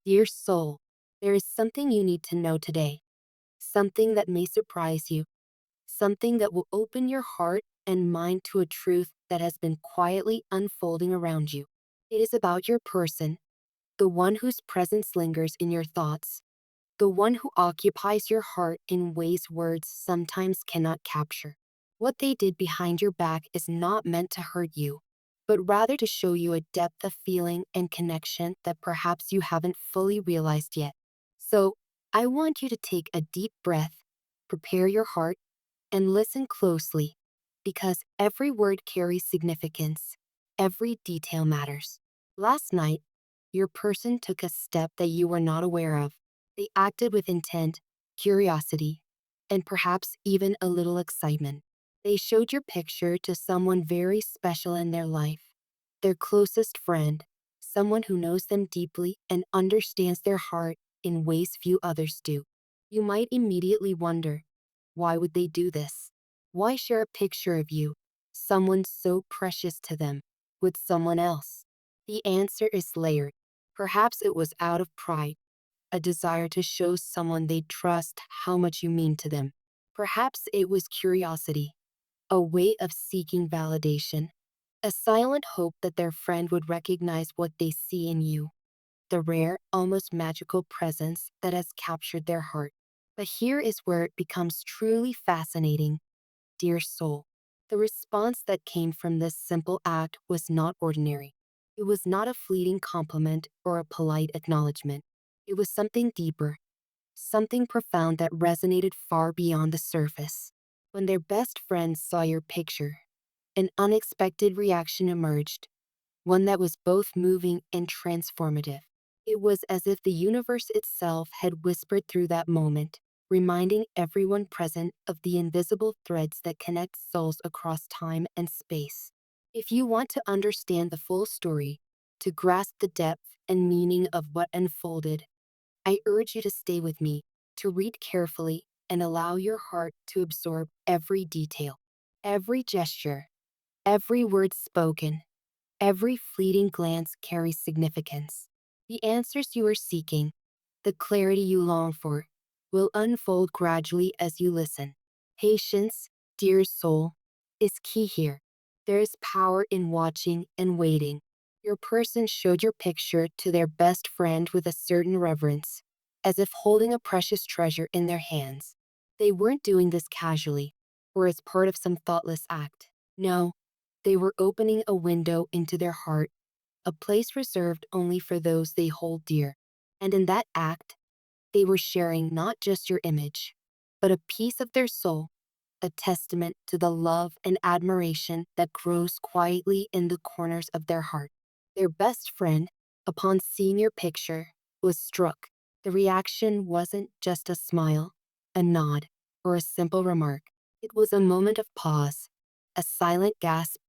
Dear soul, there is something you need to know today, something that may surprise you, something that will open your heart and mind to a truth that has been quietly unfolding around you. It is about your person, the one whose presence lingers in your thoughts, the one who occupies your heart in ways words sometimes cannot capture. What they did behind your back is not meant to hurt you, but rather to show you a depth of feeling and connection that perhaps you haven't fully realized yet. So, I want you to take a deep breath, prepare your heart, and listen closely, because every word carries significance, every detail matters. Last night, your person took a step that you were not aware of. They acted with intent, curiosity, and perhaps even a little excitement. They showed your picture to someone very special in their life, their closest friend, someone who knows them deeply and understands their heart in ways few others do. You might immediately wonder, why would they do this? Why share a picture of you, someone so precious to them, with someone else? The answer is layered. Perhaps it was out of pride, a desire to show someone they trust how much you mean to them. Perhaps it was curiosity, a way of seeking validation, a silent hope that their friend would recognize what they see in you, the rare, almost magical presence that has captured their heart. But here is where it becomes truly fascinating, dear soul. The response that came from this simple act was not ordinary. It was not a fleeting compliment or a polite acknowledgement. It was something deeper, something profound that resonated far beyond the surface. When their best friends saw your picture, an unexpected reaction emerged, one that was both moving and transformative. It was as if the universe itself had whispered through that moment, reminding everyone present of the invisible threads that connect souls across time and space. If you want to understand the full story, to grasp the depth and meaning of what unfolded, I urge you to stay with me, to read carefully, and allow your heart to absorb every detail, every gesture, every word spoken. Every fleeting glance carries significance. The answers you are seeking, the clarity you long for, will unfold gradually as you listen. Patience, dear soul, is key here. There is power in watching and waiting. Your person showed your picture to their best friend with a certain reverence, as if holding a precious treasure in their hands. They weren't doing this casually, or as part of some thoughtless act. No, they were opening a window into their heart, a place reserved only for those they hold dear. And in that act, they were sharing not just your image, but a piece of their soul, a testament to the love and admiration that grows quietly in the corners of their heart. Their best friend, upon seeing your picture, was struck. The reaction wasn't just a smile, a nod, or a simple remark. It was a moment of pause, a silent gasp,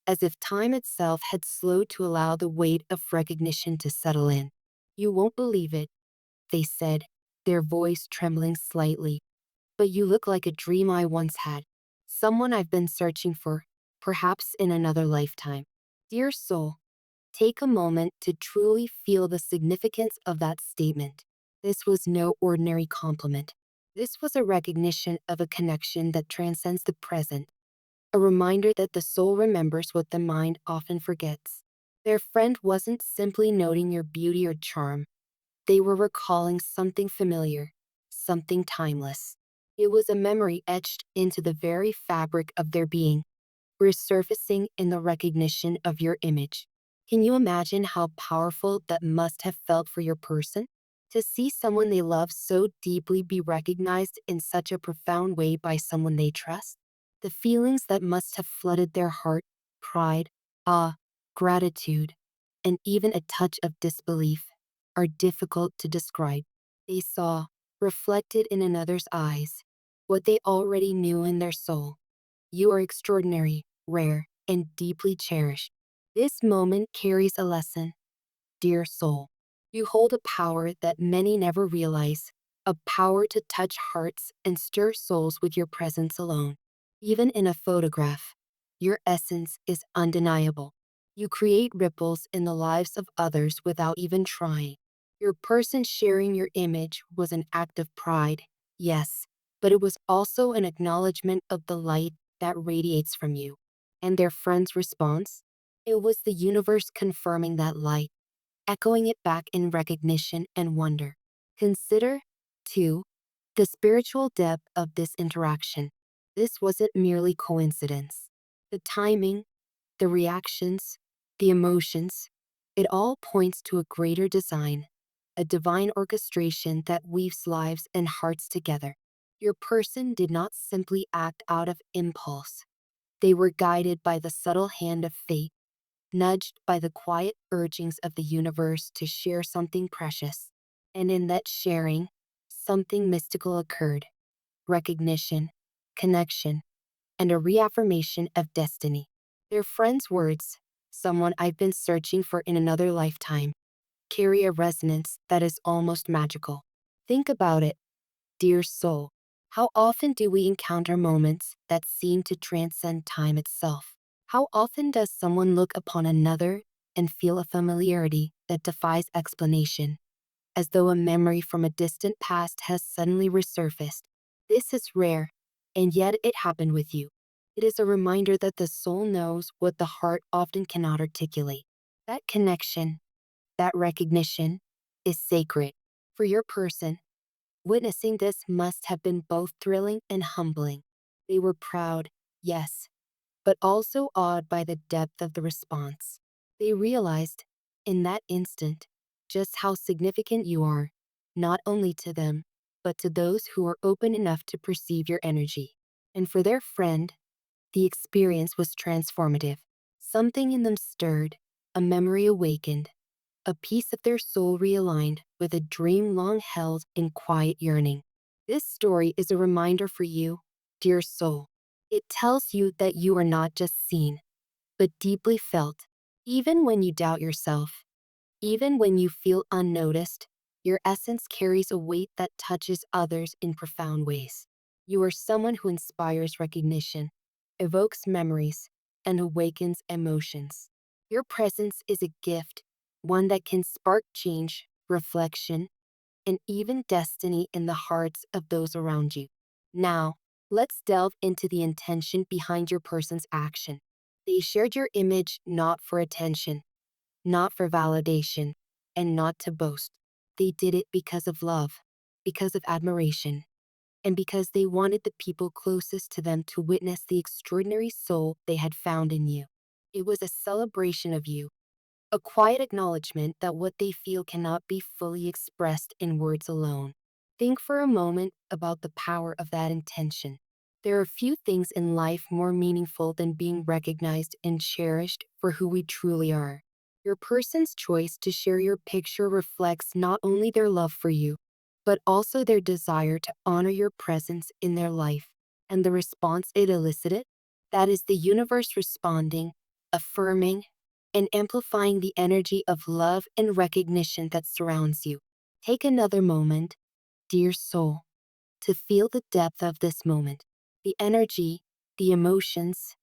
as if time itself had slowed to allow the weight of recognition to settle in. "You won't believe it," they said, their voice trembling slightly. "But you look like a dream I once had. Someone I've been searching for, perhaps in another lifetime." Dear soul, take a moment to truly feel the significance of that statement. This was no ordinary compliment. This was a recognition of a connection that transcends the present, a reminder that the soul remembers what the mind often forgets. Their friend wasn't simply noting your beauty or charm. They were recalling something familiar, something timeless. It was a memory etched into the very fabric of their being, resurfacing in the recognition of your image. Can you imagine how powerful that must have felt for your person? To see someone they love so deeply be recognized in such a profound way by someone they trust? The feelings that must have flooded their heart, pride, awe, gratitude, and even a touch of disbelief, are difficult to describe. They saw, reflected in another's eyes, what they already knew in their soul. You are extraordinary, rare, and deeply cherished. This moment carries a lesson, dear soul. You hold a power that many never realize, a power to touch hearts and stir souls with your presence alone. Even in a photograph, your essence is undeniable. You create ripples in the lives of others without even trying. Your person sharing your image was an act of pride, yes, but it was also an acknowledgement of the light that radiates from you. And their friend's response? It was the universe confirming that light, echoing it back in recognition and wonder. Consider, too, the spiritual depth of this interaction. This wasn't merely coincidence. The timing, the reactions, the emotions, it all points to a greater design, a divine orchestration that weaves lives and hearts together. Your person did not simply act out of impulse. They were guided by the subtle hand of fate, nudged by the quiet urgings of the universe to share something precious. And in that sharing, something mystical occurred: recognition, connection, and a reaffirmation of destiny. Their friend's words, "someone I've been searching for in another lifetime," carry a resonance that is almost magical. Think about it, dear soul. How often do we encounter moments that seem to transcend time itself? How often does someone look upon another and feel a familiarity that defies explanation, as though a memory from a distant past has suddenly resurfaced? This is rare, and yet it happened with you. It is a reminder that the soul knows what the heart often cannot articulate. That connection, that recognition, is sacred. For your person, witnessing this must have been both thrilling and humbling. They were proud, yes, but also awed by the depth of the response. They realized, in that instant, just how significant you are, not only to them, but to those who are open enough to perceive your energy. And for their friend, the experience was transformative. Something in them stirred, a memory awakened, a piece of their soul realigned with a dream long held in quiet yearning. This story is a reminder for you, dear soul. It tells you that you are not just seen, but deeply felt. Even when you doubt yourself, even when you feel unnoticed, your essence carries a weight that touches others in profound ways. You are someone who inspires recognition, evokes memories, and awakens emotions. Your presence is a gift, one that can spark change, reflection, and even destiny in the hearts of those around you. Now, let's delve into the intention behind your person's action. They shared your image not for attention, not for validation, and not to boast. They did it because of love, because of admiration, and because they wanted the people closest to them to witness the extraordinary soul they had found in you. It was a celebration of you, a quiet acknowledgement that what they feel cannot be fully expressed in words alone. Think for a moment about the power of that intention. There are few things in life more meaningful than being recognized and cherished for who we truly are. Your person's choice to share your picture reflects not only their love for you, but also their desire to honor your presence in their life. And the response it elicited? That is the universe responding, affirming, and amplifying the energy of love and recognition that surrounds you. Take another moment, dear soul, to feel the depth of this moment, the energy, the emotions,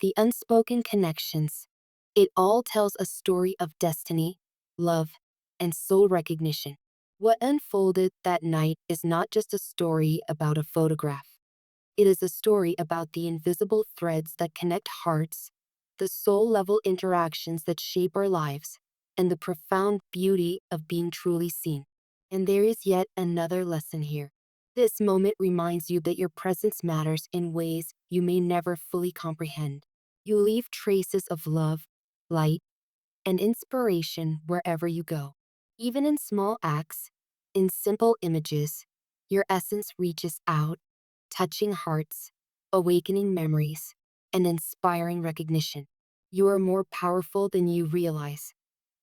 the unspoken connections. It all tells a story of destiny, love, and soul recognition. What unfolded that night is not just a story about a photograph. It is a story about the invisible threads that connect hearts, the soul level interactions that shape our lives, and the profound beauty of being truly seen. And there is yet another lesson here. This moment reminds you that your presence matters in ways you may never fully comprehend. You leave traces of love, light, and inspiration wherever you go. Even in small acts, in simple images, your essence reaches out, touching hearts, awakening memories, and inspiring recognition. You are more powerful than you realize,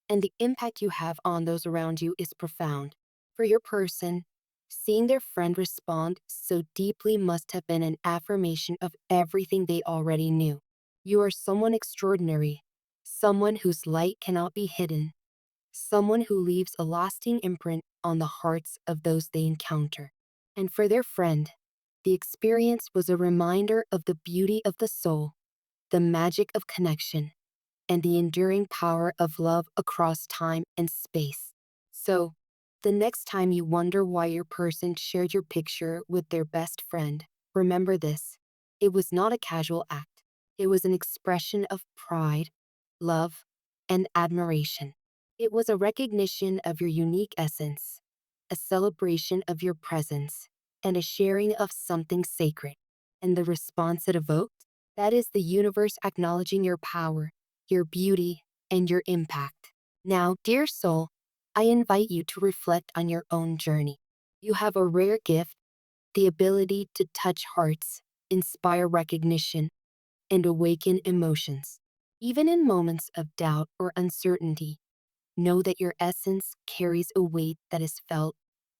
and the impact you have on those around you is profound. For your person, seeing their friend respond so deeply must have been an affirmation of everything they already knew. You are someone extraordinary, someone whose light cannot be hidden, someone who leaves a lasting imprint on the hearts of those they encounter. And for their friend, the experience was a reminder of the beauty of the soul, the magic of connection, and the enduring power of love across time and space. So, The next time you wonder why your person shared your picture with their best friend, remember this. It was not a casual act. It was an expression of pride, love, and admiration. It was a recognition of your unique essence, a celebration of your presence, and a sharing of something sacred. And the response it evoked? That is the universe acknowledging your power, your beauty, and your impact. Now, dear soul, I invite you to reflect on your own journey. You have a rare gift, the ability to touch hearts, inspire recognition, and awaken emotions. Even in moments of doubt or uncertainty, know that your essence carries a weight that is felt,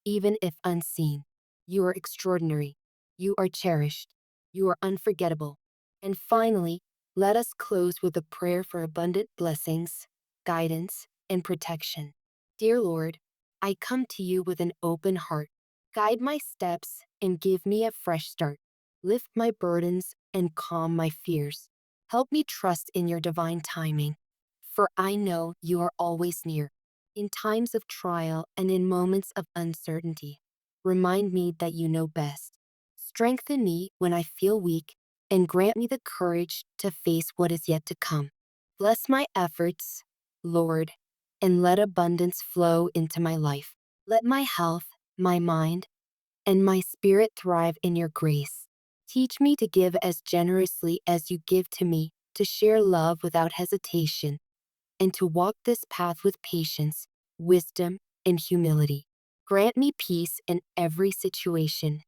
even if unseen. You are extraordinary. You are cherished. You are unforgettable. And finally, let us close with a prayer for abundant blessings, guidance, and protection. Dear Lord, I come to you with an open heart. Guide my steps and give me a fresh start. Lift my burdens and calm my fears. Help me trust in your divine timing, for I know you are always near. In times of trial and in moments of uncertainty, remind me that you know best. Strengthen me when I feel weak and grant me the courage to face what is yet to come. Bless my efforts, Lord, and let abundance flow into my life. Let my health, my mind, and my spirit thrive in your grace. Teach me to give as generously as you give to me, to share love without hesitation, and to walk this path with patience, wisdom, and humility. Grant me peace in every situation,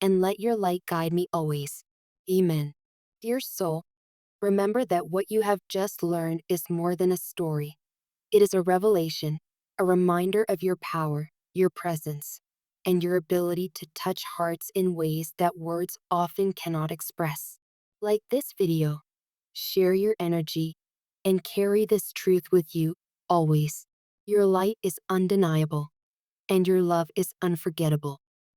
and let your light guide me always. Amen. Dear soul, remember that what you have just learned is more than a story. It is a revelation, a reminder of your power, your presence, and your ability to touch hearts in ways that words often cannot express. Like this video, share your energy, and carry this truth with you always. Your light is undeniable, and your love is unforgettable.